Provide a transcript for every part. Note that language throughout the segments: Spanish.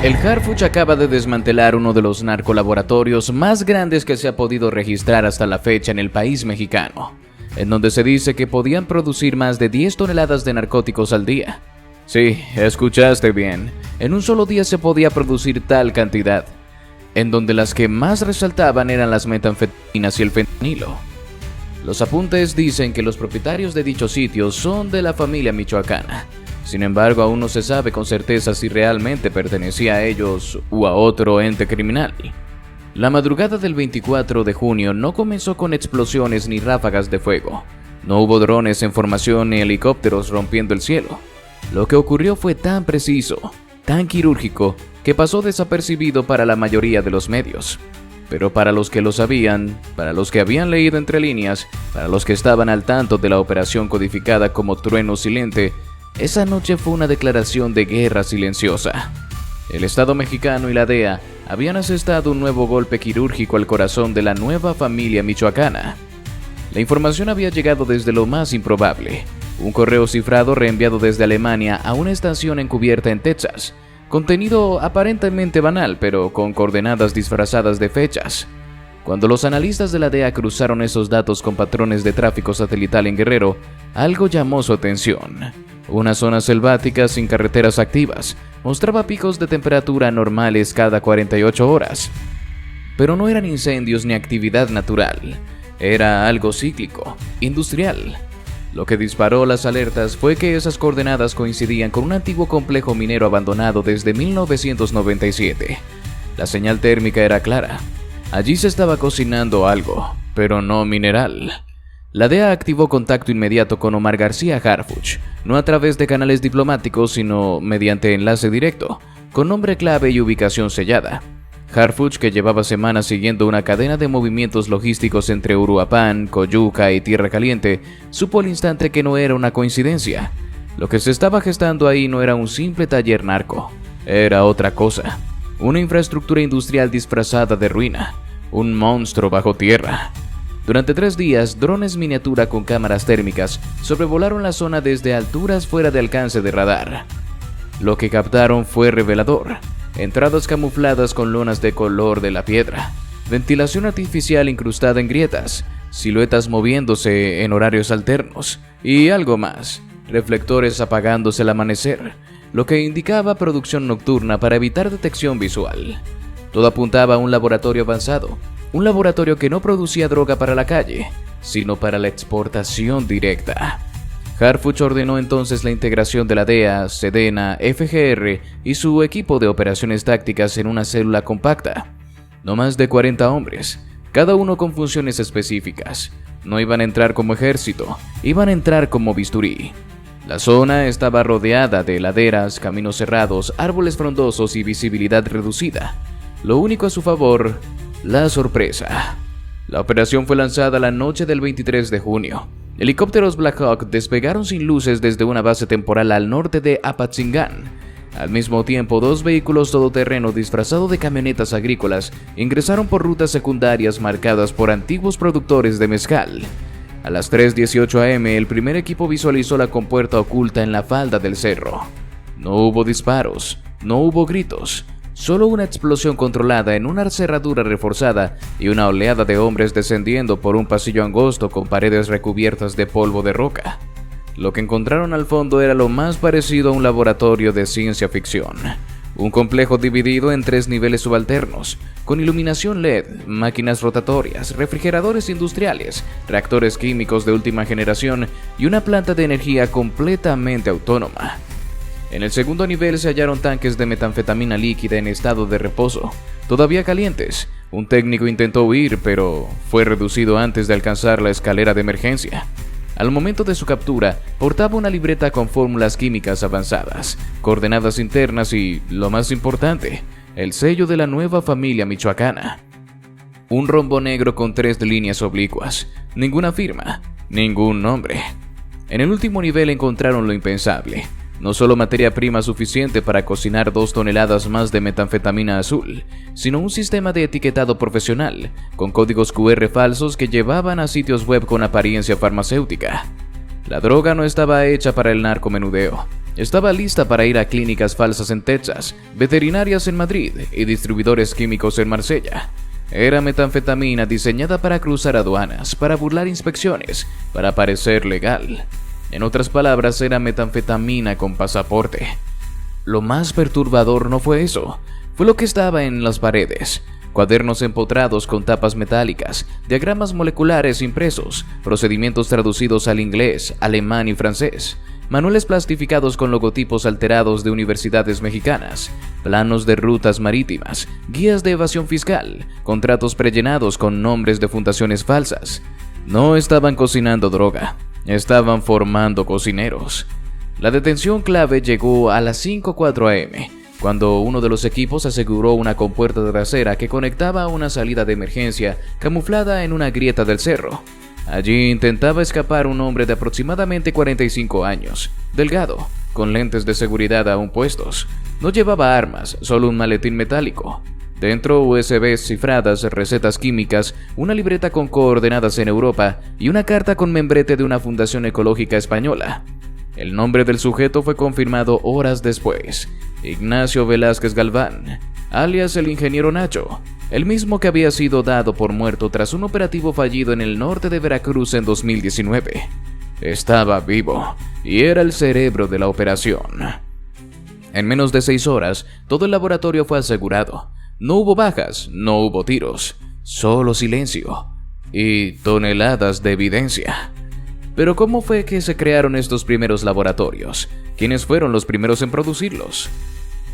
El Harfuch acaba de desmantelar uno de los narcolaboratorios más grandes que se ha podido registrar hasta la fecha en el país mexicano, en donde se dice que podían producir más de 10 toneladas de narcóticos al día. Sí, escuchaste bien, en un solo día se podía producir tal cantidad, en donde las que más resaltaban eran las metanfetaminas y el fentanilo. Los apuntes dicen que los propietarios de dichos sitios son de la familia michoacana. Sin embargo, aún no se sabe con certeza si realmente pertenecía a ellos u a otro ente criminal. La madrugada del 24 de junio no comenzó con explosiones ni ráfagas de fuego. No hubo drones en formación ni helicópteros rompiendo el cielo. Lo que ocurrió fue tan preciso, tan quirúrgico, que pasó desapercibido para la mayoría de los medios. Pero para los que lo sabían, para los que habían leído entre líneas, para los que estaban al tanto de la operación codificada como Trueno Silente, esa noche fue una declaración de guerra silenciosa. El Estado mexicano y la DEA habían asestado un nuevo golpe quirúrgico al corazón de la nueva familia michoacana. La información había llegado desde lo más improbable. Un correo cifrado reenviado desde Alemania a una estación encubierta en Texas. Contenido aparentemente banal, pero con coordenadas disfrazadas de fechas. Cuando los analistas de la DEA cruzaron esos datos con patrones de tráfico satelital en Guerrero, algo llamó su atención. Una zona selvática sin carreteras activas mostraba picos de temperatura normales cada 48 horas. Pero no eran incendios ni actividad natural, era algo cíclico, industrial. Lo que disparó las alertas fue que esas coordenadas coincidían con un antiguo complejo minero abandonado desde 1997. La señal térmica era clara. Allí se estaba cocinando algo, pero no mineral. La DEA activó contacto inmediato con Omar García Harfuch, no a través de canales diplomáticos, sino mediante enlace directo, con nombre clave y ubicación sellada. Harfuch, que llevaba semanas siguiendo una cadena de movimientos logísticos entre Uruapan, Coyuca y Tierra Caliente, supo al instante que no era una coincidencia. Lo que se estaba gestando ahí no era un simple taller narco, era otra cosa. Una infraestructura industrial disfrazada de ruina, un monstruo bajo tierra. Durante 3 días, drones miniatura con cámaras térmicas sobrevolaron la zona desde alturas fuera de alcance de radar. Lo que captaron fue revelador. Entradas camufladas con lonas de color de la piedra, ventilación artificial incrustada en grietas, siluetas moviéndose en horarios alternos y algo más, reflectores apagándose al amanecer, lo que indicaba producción nocturna para evitar detección visual. Todo apuntaba a un laboratorio avanzado, un laboratorio que no producía droga para la calle, sino para la exportación directa. Harfuch ordenó entonces la integración de la DEA, Sedena, FGR y su equipo de operaciones tácticas en una célula compacta. No más de 40 hombres, cada uno con funciones específicas. No iban a entrar como ejército, iban a entrar como bisturí. La zona estaba rodeada de laderas, caminos cerrados, árboles frondosos y visibilidad reducida. Lo único a su favor, la sorpresa. La operación fue lanzada la noche del 23 de junio. Helicópteros Black Hawk despegaron sin luces desde una base temporal al norte de Apatzingán. Al mismo tiempo, 2 vehículos todoterreno disfrazados de camionetas agrícolas ingresaron por rutas secundarias marcadas por antiguos productores de mezcal. A las 3:18 am, el primer equipo visualizó la compuerta oculta en la falda del cerro. No hubo disparos, no hubo gritos. Solo una explosión controlada en una cerradura reforzada y una oleada de hombres descendiendo por un pasillo angosto con paredes recubiertas de polvo de roca. Lo que encontraron al fondo era lo más parecido a un laboratorio de ciencia ficción. Un complejo dividido en 3 niveles subalternos, con iluminación LED, máquinas rotatorias, refrigeradores industriales, reactores químicos de última generación y una planta de energía completamente autónoma. En el segundo nivel se hallaron tanques de metanfetamina líquida en estado de reposo, todavía calientes. Un técnico intentó huir, pero fue reducido antes de alcanzar la escalera de emergencia. Al momento de su captura, portaba una libreta con fórmulas químicas avanzadas, coordenadas internas y, lo más importante, el sello de la nueva familia michoacana. Un rombo negro con 3 líneas oblicuas, ninguna firma, ningún nombre. En el último nivel encontraron lo impensable. No solo materia prima suficiente para cocinar 2 toneladas más de metanfetamina azul, sino un sistema de etiquetado profesional, con códigos QR falsos que llevaban a sitios web con apariencia farmacéutica. La droga no estaba hecha para el narcomenudeo, Estaba lista para ir a clínicas falsas en Texas, veterinarias en Madrid y distribuidores químicos en Marsella. Era metanfetamina diseñada para cruzar aduanas, para burlar inspecciones, para parecer legal. En otras palabras, era metanfetamina con pasaporte. Lo más perturbador no fue eso, fue lo que estaba en las paredes. Cuadernos empotrados con tapas metálicas, diagramas moleculares impresos, procedimientos traducidos al inglés, alemán y francés, manuales plastificados con logotipos alterados de universidades mexicanas, planos de rutas marítimas, guías de evasión fiscal, contratos prellenados con nombres de fundaciones falsas. No estaban cocinando droga, estaban formando cocineros. La detención clave llegó a las 5:04 am, cuando uno de los equipos aseguró una compuerta trasera que conectaba a una salida de emergencia camuflada en una grieta del cerro. Allí intentaba escapar un hombre de aproximadamente 45 años, delgado, con lentes de seguridad aún puestos. No llevaba armas, solo un maletín metálico. Dentro, USBs cifradas, recetas químicas, una libreta con coordenadas en Europa y una carta con membrete de una fundación ecológica española. El nombre del sujeto fue confirmado horas después: Ignacio Velázquez Galván, alias el ingeniero Nacho, el mismo que había sido dado por muerto tras un operativo fallido en el norte de Veracruz en 2019. Estaba vivo y era el cerebro de la operación. En menos de 6 horas, todo el laboratorio fue asegurado. No hubo bajas, no hubo tiros, solo silencio y toneladas de evidencia. Pero ¿cómo fue que se crearon estos primeros laboratorios? ¿Quiénes fueron los primeros en producirlos?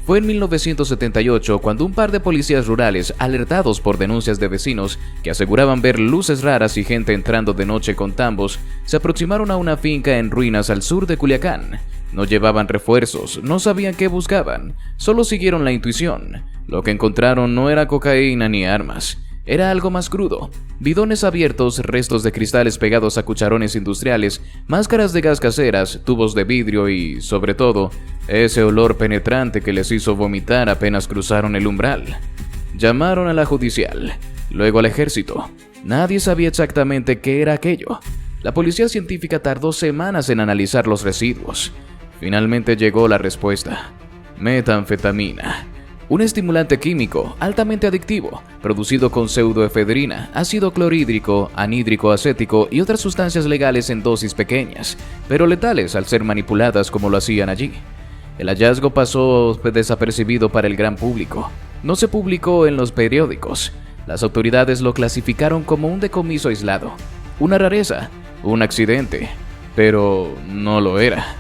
Fue en 1978 cuando un par de policías rurales, alertados por denuncias de vecinos que aseguraban ver luces raras y gente entrando de noche con tambos, se aproximaron a una finca en ruinas al sur de Culiacán. No llevaban refuerzos, no sabían qué buscaban, solo siguieron la intuición. Lo que encontraron no era cocaína ni armas. Era algo más crudo: bidones abiertos, restos de cristales pegados a cucharones industriales, máscaras de gas caseras, tubos de vidrio y, sobre todo, ese olor penetrante que les hizo vomitar apenas cruzaron el umbral. Llamaron a la judicial, luego al ejército. Nadie sabía exactamente qué era aquello. La policía científica tardó semanas en analizar los residuos. Finalmente llegó la respuesta: metanfetamina. Un estimulante químico altamente adictivo, producido con pseudoefedrina, ácido clorhídrico, anhídrico acético y otras sustancias legales en dosis pequeñas, pero letales al ser manipuladas como lo hacían allí. El hallazgo pasó desapercibido para el gran público. No se publicó en los periódicos. Las autoridades lo clasificaron como un decomiso aislado, una rareza, un accidente, pero no lo era.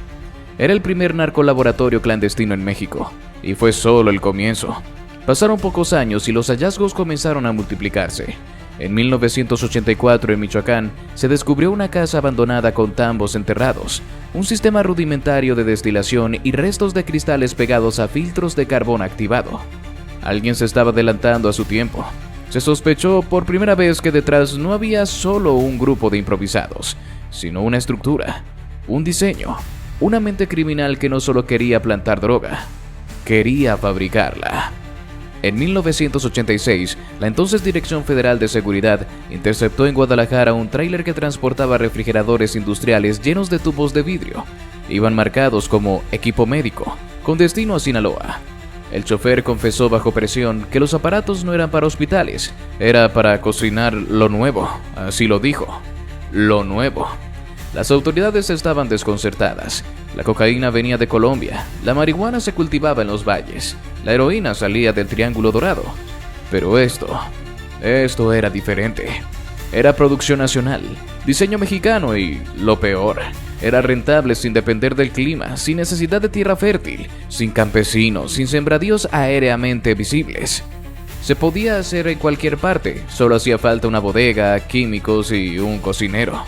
Era el primer narcolaboratorio clandestino en México. Y fue solo el comienzo. Pasaron pocos años y los hallazgos comenzaron a multiplicarse. En 1984, en Michoacán, se descubrió una casa abandonada con tambos enterrados, un sistema rudimentario de destilación y restos de cristales pegados a filtros de carbón activado. Alguien se estaba adelantando a su tiempo. Se sospechó por primera vez que detrás no había solo un grupo de improvisados, sino una estructura, un diseño, una mente criminal que no solo quería plantar droga, quería fabricarla. En 1986, la entonces Dirección Federal de Seguridad interceptó en Guadalajara un tráiler que transportaba refrigeradores industriales llenos de tubos de vidrio. Iban marcados como equipo médico, con destino a Sinaloa. El chofer confesó bajo presión que los aparatos no eran para hospitales, era para cocinar lo nuevo, así lo dijo, lo nuevo. Las autoridades estaban desconcertadas. La cocaína venía de Colombia, la marihuana se cultivaba en los valles, la heroína salía del Triángulo Dorado. Pero esto era diferente. Era producción nacional, diseño mexicano y, lo peor, era rentable sin depender del clima, sin necesidad de tierra fértil, sin campesinos, sin sembradíos aéreamente visibles. Se podía hacer en cualquier parte, solo hacía falta una bodega, químicos y un cocinero.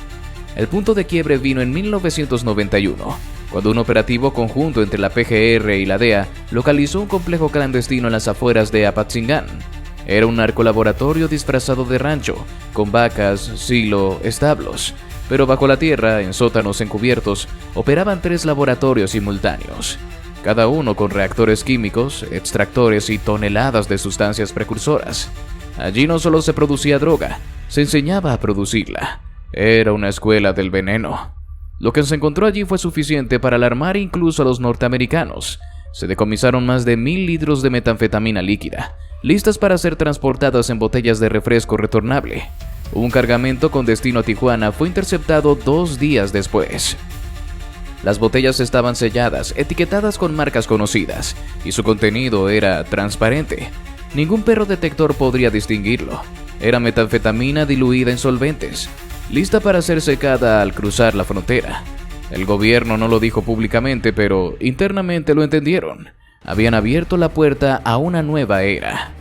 El punto de quiebre vino en 1991, cuando un operativo conjunto entre la PGR y la DEA localizó un complejo clandestino en las afueras de Apatzingán. Era un narcolaboratorio disfrazado de rancho, con vacas, silo, establos, pero bajo la tierra, en sótanos encubiertos, operaban 3 laboratorios simultáneos, cada uno con reactores químicos, extractores y toneladas de sustancias precursoras. Allí no solo se producía droga, se enseñaba a producirla. Era una escuela del veneno. Lo que se encontró allí fue suficiente para alarmar incluso a los norteamericanos. Se decomisaron más de 1000 litros de metanfetamina líquida, listas para ser transportadas en botellas de refresco retornable. Un cargamento con destino a Tijuana fue interceptado 2 días después. Las botellas estaban selladas, etiquetadas con marcas conocidas, y su contenido era transparente. Ningún perro detector podría distinguirlo. Era metanfetamina diluida en solventes, lista para ser secada al cruzar la frontera. El gobierno no lo dijo públicamente, pero internamente lo entendieron. Habían abierto la puerta a una nueva era.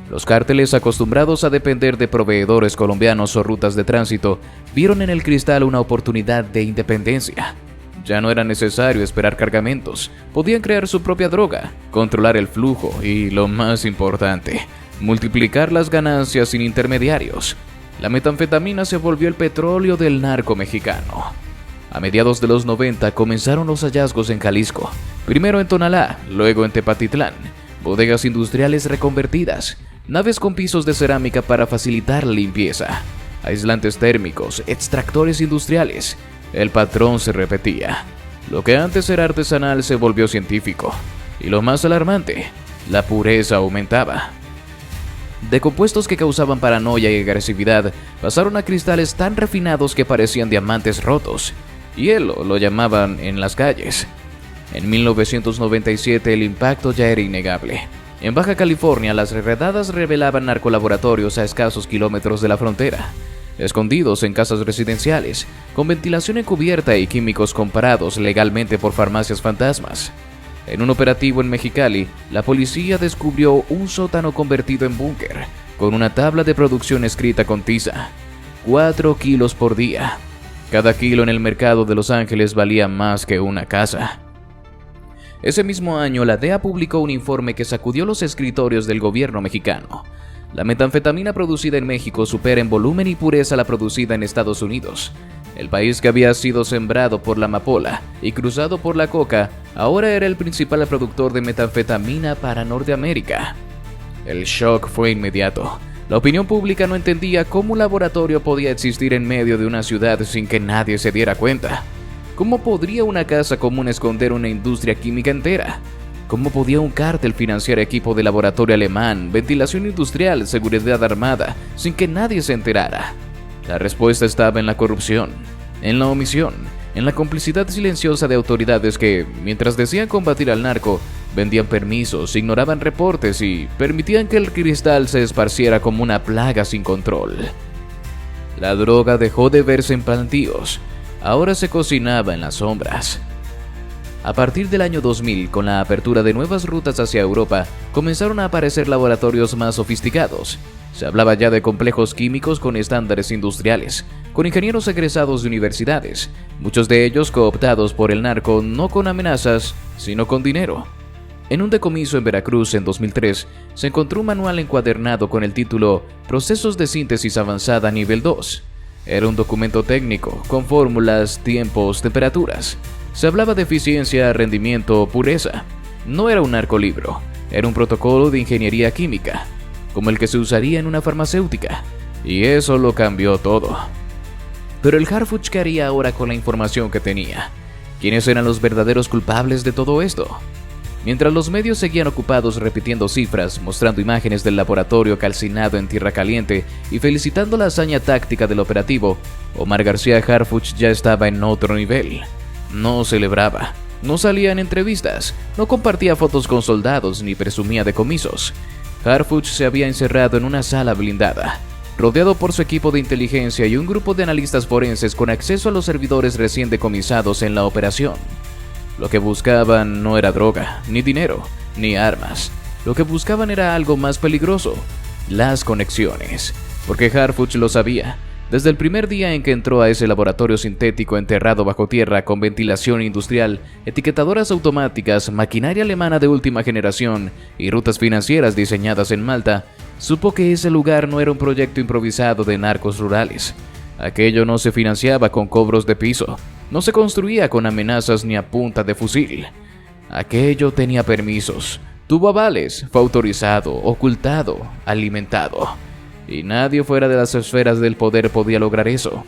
Los cárteles, acostumbrados a depender de proveedores colombianos o rutas de tránsito, vieron en el cristal una oportunidad de independencia. Ya no era necesario esperar cargamentos, podían crear su propia droga, controlar el flujo y, lo más importante, multiplicar las ganancias sin intermediarios. La metanfetamina se volvió el petróleo del narco mexicano. A mediados de los 90 comenzaron los hallazgos en Jalisco, primero en Tonalá, luego en Tepatitlán, bodegas industriales reconvertidas, naves con pisos de cerámica para facilitar la limpieza, aislantes térmicos, extractores industriales. El patrón se repetía. Lo que antes era artesanal se volvió científico. Y lo más alarmante, la pureza aumentaba. De compuestos que causaban paranoia y agresividad, pasaron a cristales tan refinados que parecían diamantes rotos. Hielo lo llamaban en las calles. En 1997 el impacto ya era innegable. En Baja California las redadas revelaban narcolaboratorios a escasos kilómetros de la frontera, escondidos en casas residenciales, con ventilación encubierta y químicos comprados legalmente por farmacias fantasmas. En un operativo en Mexicali, la policía descubrió un sótano convertido en búnker, con una tabla de producción escrita con tiza. 4 kilos por día. Cada kilo en el mercado de Los Ángeles valía más que una casa. Ese mismo año, la DEA publicó un informe que sacudió los escritorios del gobierno mexicano. La metanfetamina producida en México supera en volumen y pureza la producida en Estados Unidos. El país que había sido sembrado por la amapola y cruzado por la coca, ahora era el principal productor de metanfetamina para Norteamérica. El shock fue inmediato. La opinión pública no entendía cómo un laboratorio podía existir en medio de una ciudad sin que nadie se diera cuenta. ¿Cómo podría una casa común esconder una industria química entera? ¿Cómo podía un cártel financiar equipo de laboratorio alemán, ventilación industrial, seguridad armada, sin que nadie se enterara? La respuesta estaba en la corrupción, en la omisión, en la complicidad silenciosa de autoridades que, mientras decían combatir al narco, vendían permisos, ignoraban reportes y permitían que el cristal se esparciera como una plaga sin control. La droga dejó de verse en plantíos, ahora se cocinaba en las sombras. A partir del año 2000, con la apertura de nuevas rutas hacia Europa, comenzaron a aparecer laboratorios más sofisticados. Se hablaba ya de complejos químicos con estándares industriales, con ingenieros egresados de universidades, muchos de ellos cooptados por el narco no con amenazas, sino con dinero. En un decomiso en Veracruz en 2003, se encontró un manual encuadernado con el título Procesos de síntesis avanzada nivel 2. Era un documento técnico, con fórmulas, tiempos, temperaturas. Se hablaba de eficiencia, rendimiento, pureza. No era un narcolibro, era un protocolo de ingeniería química, como el que se usaría en una farmacéutica. Y eso lo cambió todo. Pero el Harfuch, ¿qué haría ahora con la información que tenía? ¿Quiénes eran los verdaderos culpables de todo esto? Mientras los medios seguían ocupados repitiendo cifras, mostrando imágenes del laboratorio calcinado en tierra caliente y felicitando la hazaña táctica del operativo, Omar García Harfuch ya estaba en otro nivel. No celebraba, no salía en entrevistas, no compartía fotos con soldados ni presumía decomisos. Harfuch se había encerrado en una sala blindada, rodeado por su equipo de inteligencia y un grupo de analistas forenses con acceso a los servidores recién decomisados en la operación. Lo que buscaban no era droga, ni dinero, ni armas. Lo que buscaban era algo más peligroso: las conexiones. Porque Harfuch lo sabía. Desde el primer día en que entró a ese laboratorio sintético enterrado bajo tierra con ventilación industrial, etiquetadoras automáticas, maquinaria alemana de última generación y rutas financieras diseñadas en Malta, supo que ese lugar no era un proyecto improvisado de narcos rurales. Aquello no se financiaba con cobros de piso, no se construía con amenazas ni a punta de fusil. Aquello tenía permisos, tuvo avales, fue autorizado, ocultado, alimentado. Y nadie fuera de las esferas del poder podía lograr eso.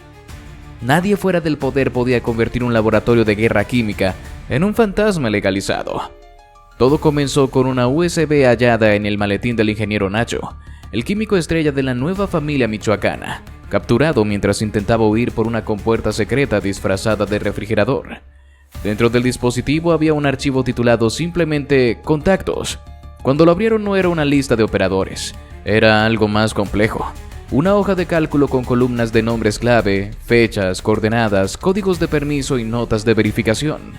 Nadie fuera del poder podía convertir un laboratorio de guerra química en un fantasma legalizado. Todo comenzó con una USB hallada en el maletín del ingeniero Nacho, el químico estrella de la nueva familia michoacana, capturado mientras intentaba huir por una compuerta secreta disfrazada de refrigerador. Dentro del dispositivo había un archivo titulado simplemente Contactos. Cuando lo abrieron no era una lista de operadores, era algo más complejo. Una hoja de cálculo con columnas de nombres clave, fechas, coordenadas, códigos de permiso y notas de verificación.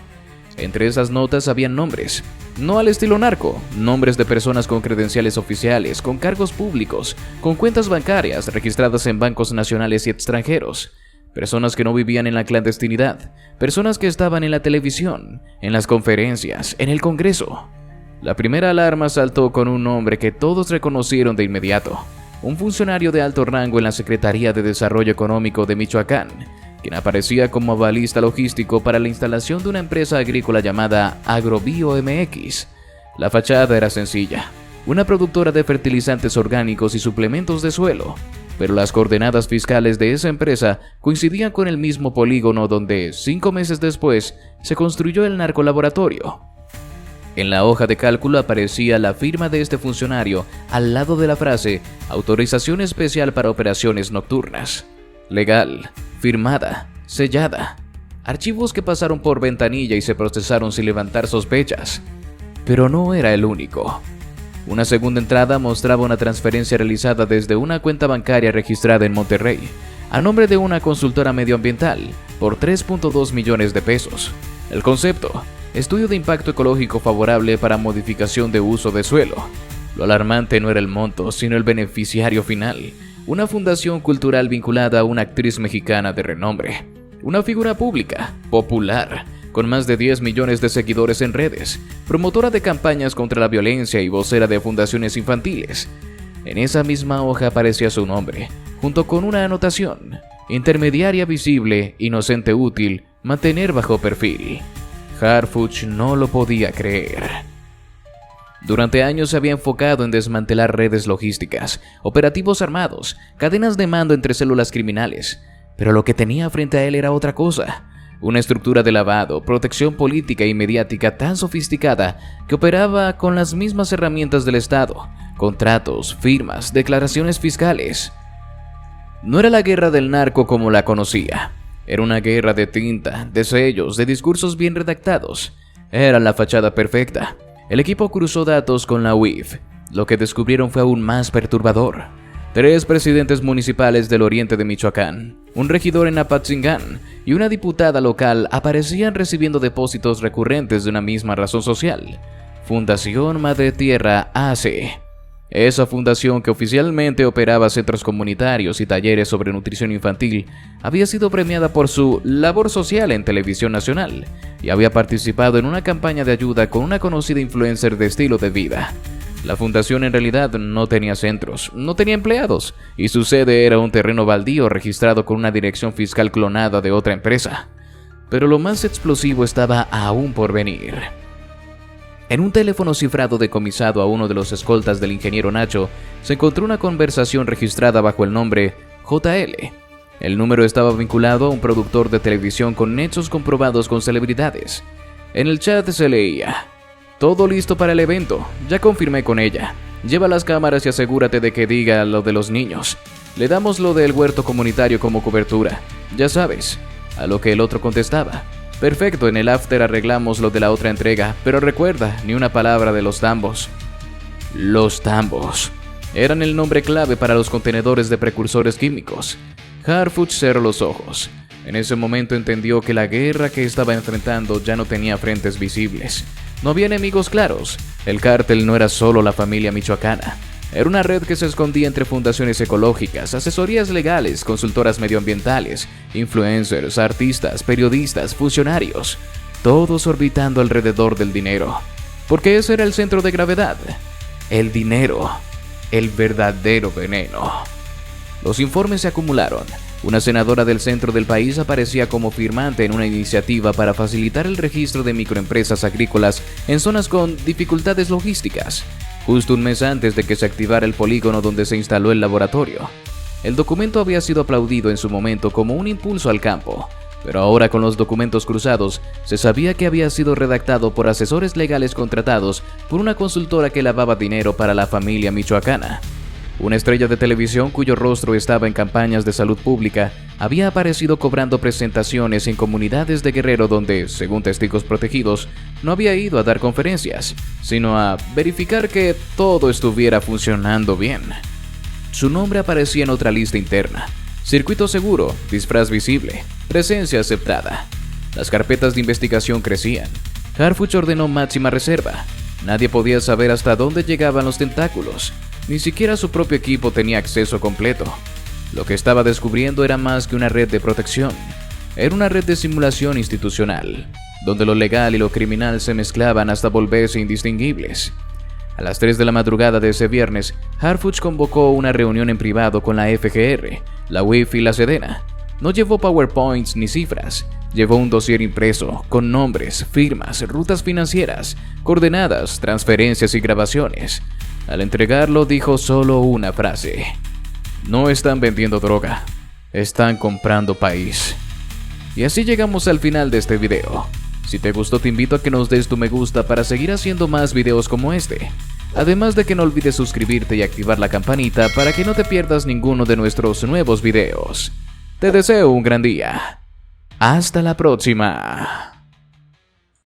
Entre esas notas habían nombres, no al estilo narco, nombres de personas con credenciales oficiales, con cargos públicos, con cuentas bancarias registradas en bancos nacionales y extranjeros. Personas que no vivían en la clandestinidad, personas que estaban en la televisión, en las conferencias, en el Congreso. La primera alarma saltó con un nombre que todos reconocieron de inmediato. Un funcionario de alto rango en la Secretaría de Desarrollo Económico de Michoacán, quien aparecía como avalista logístico para la instalación de una empresa agrícola llamada Agrobio MX. La fachada era sencilla, una productora de fertilizantes orgánicos y suplementos de suelo, pero las coordenadas fiscales de esa empresa coincidían con el mismo polígono donde, 5 meses después, se construyó el narcolaboratorio. En la hoja de cálculo aparecía la firma de este funcionario al lado de la frase «Autorización especial para operaciones nocturnas». Legal, firmada, sellada. Archivos que pasaron por ventanilla y se procesaron sin levantar sospechas. Pero no era el único. Una segunda entrada mostraba una transferencia realizada desde una cuenta bancaria registrada en Monterrey, a nombre de una consultora medioambiental, por 3.2 millones de pesos. El concepto: estudio de impacto ecológico favorable para modificación de uso de suelo. Lo alarmante no era el monto, sino el beneficiario final. Una fundación cultural vinculada a una actriz mexicana de renombre. Una figura pública, popular, con más de 10 millones de seguidores en redes, promotora de campañas contra la violencia y vocera de fundaciones infantiles. En esa misma hoja aparecía su nombre, junto con una anotación: intermediaria visible, inocente útil, mantener bajo perfil. Harfuch no lo podía creer. Durante años se había enfocado en desmantelar redes logísticas, operativos armados, cadenas de mando entre células criminales, pero lo que tenía frente a él era otra cosa: una estructura de lavado, protección política y mediática tan sofisticada que operaba con las mismas herramientas del Estado: contratos, firmas, declaraciones fiscales. No era la guerra del narco como la conocía. Era una guerra de tinta, de sellos, de discursos bien redactados. Era la fachada perfecta. El equipo cruzó datos con la UIF. Lo que descubrieron fue aún más perturbador. 3 presidentes municipales del oriente de Michoacán, un regidor en Apatzingán y una diputada local aparecían recibiendo depósitos recurrentes de una misma razón social: Fundación Madre Tierra AC. Esa fundación, que oficialmente operaba centros comunitarios y talleres sobre nutrición infantil, había sido premiada por su labor social en televisión nacional y había participado en una campaña de ayuda con una conocida influencer de estilo de vida. La fundación en realidad no tenía centros, no tenía empleados, y su sede era un terreno baldío registrado con una dirección fiscal clonada de otra empresa. Pero lo más explosivo estaba aún por venir. En un teléfono cifrado decomisado a uno de los escoltas del ingeniero Nacho, se encontró una conversación registrada bajo el nombre JL. El número estaba vinculado a un productor de televisión con nexos comprobados con celebridades. En el chat se leía: todo listo para el evento, ya confirmé con ella. Lleva las cámaras y asegúrate de que diga lo de los niños. Le damos lo del huerto comunitario como cobertura, ya sabes. A lo que el otro contestaba: perfecto, en el after arreglamos lo de la otra entrega, pero recuerda, ni una palabra de los tambos. Los tambos eran el nombre clave para los contenedores de precursores químicos. Harfuch cerró los ojos. En ese momento entendió que la guerra que estaba enfrentando ya no tenía frentes visibles. No había enemigos claros. El cártel no era solo la familia michoacana. Era una red que se escondía entre fundaciones ecológicas, asesorías legales, consultoras medioambientales, influencers, artistas, periodistas, funcionarios, todos orbitando alrededor del dinero. Porque ese era el centro de gravedad. El dinero. El verdadero veneno. Los informes se acumularon. Una senadora del centro del país aparecía como firmante en una iniciativa para facilitar el registro de microempresas agrícolas en zonas con dificultades logísticas, justo un mes antes de que se activara el polígono donde se instaló el laboratorio. El documento había sido aplaudido en su momento como un impulso al campo, pero ahora con los documentos cruzados, se sabía que había sido redactado por asesores legales contratados por una consultora que lavaba dinero para la familia michoacana. Una estrella de televisión cuyo rostro estaba en campañas de salud pública había aparecido cobrando presentaciones en comunidades de Guerrero donde, según testigos protegidos, no había ido a dar conferencias, sino a verificar que todo estuviera funcionando bien. Su nombre aparecía en otra lista interna: circuito seguro, disfraz visible, presencia aceptada. Las carpetas de investigación crecían. Harfuch ordenó máxima reserva. Nadie podía saber hasta dónde llegaban los tentáculos. Ni siquiera su propio equipo tenía acceso completo. Lo que estaba descubriendo era más que una red de protección. Era una red de simulación institucional, donde lo legal y lo criminal se mezclaban hasta volverse indistinguibles. A las 3 de la madrugada de ese viernes, Harfuch convocó una reunión en privado con la FGR, la UIF y la Sedena. No llevó PowerPoints ni cifras. Llevó un dossier impreso, con nombres, firmas, rutas financieras, coordenadas, transferencias y grabaciones. Al entregarlo dijo solo una frase: no están vendiendo droga, están comprando país. Y así llegamos al final de este video. Si te gustó, te invito a que nos des tu me gusta para seguir haciendo más videos como este. Además de que no olvides suscribirte y activar la campanita para que no te pierdas ninguno de nuestros nuevos videos. Te deseo un gran día. Hasta la próxima.